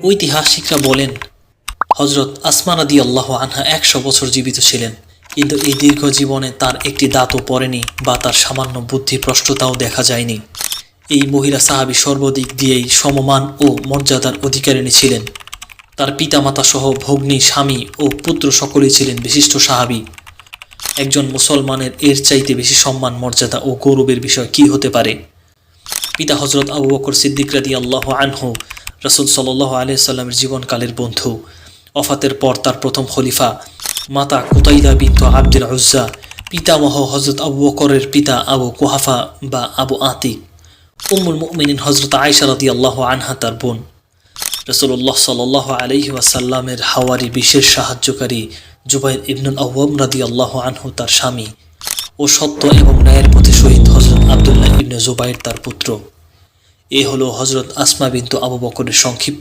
ঐতিহাসিকরা বলেন হযরত আসমা রাদিয়াল্লাহু আনহা 100 বছর জীবিত ছিলেন, কিন্তু এই দীর্ঘ জীবনে তার একটি দাঁতও পড়েনি বা তার সামান্য বুদ্ধিভ্রষ্টতাও দেখা যায়নি। এই মহিলা সাহাবী সর্বদিক দিয়েই সমমান ও মর্যাদার অধিকারিণী ছিলেন। তার পিতামাতা সহ ভগ্নী, স্বামী ও পুত্র সকলেই ছিলেন বিশিষ্ট সাহাবী। একজন মুসলমানের এর চাইতে বেশি সম্মান, মর্যাদা ও গৌরবের বিষয় কি হতে পারে? পিতা হযরত আবু বকর সিদ্দিক রাদিয়াল্লাহু আনহু রাসূল সাল্লাল্লাহু আলাইহি সাল্লামের জীবনকালের বন্ধু। ওফাতের পর তার প্রথম খলিফা। মাতা কুতাইদা বিনতু আব্দুল উজ্জা। পিতামহ হযরত আবু বকরের পিতা আবু কুহাফা বা আবু আতিক। উম্মুল মুমিনিন হযরত আয়েশা রাদিয়াল্লাহু আনহা তার বোন। রাসূলুল্লাহ সাল্লাল্লাহু আলাইহি ওয়াসাল্লামের হাওয়ারি বিশেষ সাহায্যকারী জুবাইর ইবনুল আওয়াম রাদিয়াল্লাহু আনহু তার স্বামী ও সত্য এবং ন্যায়ের পথে শহীদ হযরত আব্দুল্লাহ ইবনে জুবাইর তার পুত্র। এ হলো হযরত আসমা বিনতু আবু বকরের সংক্ষিপ্ত